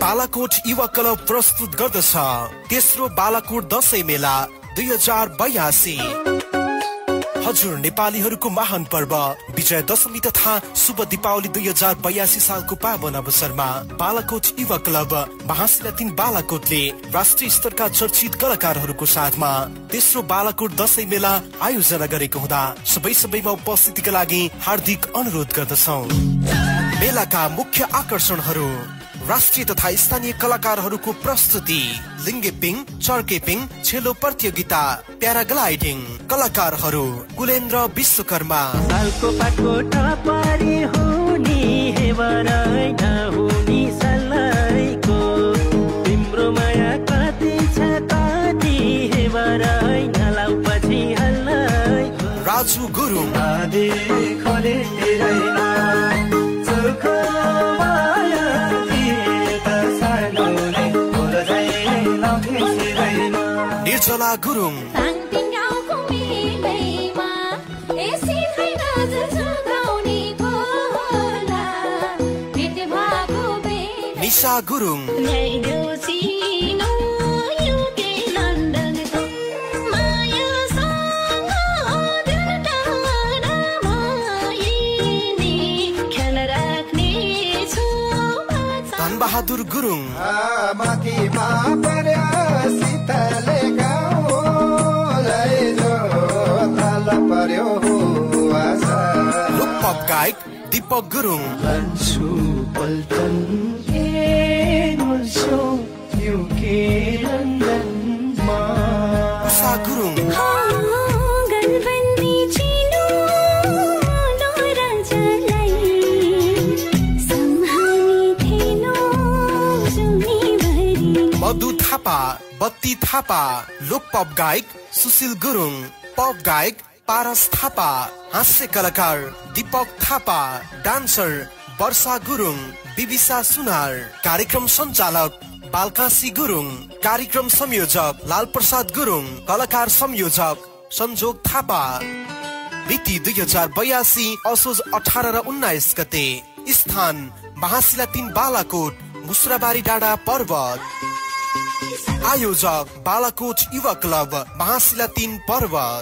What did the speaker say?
बालाकोट युवा क्लब प्रस्तुत गर्दछ तेस्रो बालाकोट दशैं मेला 2082। हजुर नेपालीहरूको महान पर्व विजय दशमी तथा शुभ दीपावली 2082 सालको पावन अवसरमा बालाकोट युवा क्लब महाशिला 3 बालाकोटले राष्ट्रिय स्तरका चर्चित कलाकारहरूको साथमा तेस्रो बालाकोट दशैं मेला आयोजना गरेको हुँदा सबैमा उपस्थितिका लागि हार्दिक अनुरोध गर्दछौं। मेलाका मुख्य आकर्षणहरू राष्ट्रिय तथा स्थानीय कलाकारहरूको प्रस्तुति, लिङ्गेपिङ, चर्केपिङ, छेलो प्रतियोगिता, प्याराग्लाइडिङ, कलाकारहरू कुलेन्द्र विश्वकर्मा। सालको पाटकोटा पारी हुनी हेवराइ नहुनी सलाइको तिम्रो माया कति छ कति हेवराइ नलाउ पछि हल्लाई। राजु गुरुङ। आदि खोले तिरैना सुखो माया निर्जला गुरुङ। निशा गुरुङ। धनबहादुर गुरुङ। लोकपप गायक दीपक गुरुङ। उषा गुरुङ। मधु थापा, बत्ती थापा, लोकपप गायक सुशील गुरुङ, पप गायक पारस थापा, हास्य कलाकार दीपक थापा, डान्सर वर्षा गुरुङ, बिबिसा सुनार, कार्यक्रम सञ्चालक बालकाशी गुरुङ, कार्यक्रम संयोजक लाल प्रसाद गुरुङ, कलाकार संयोजक संजोग थापा। मिति 2082 असोज 18 र 19 गते। स्थान महाशिला 3 बालाकोट, मुस्राबारी डाँडा पर्वत। आयोजक बालाकोट युवा क्लब महाशिला 3 पर्वत।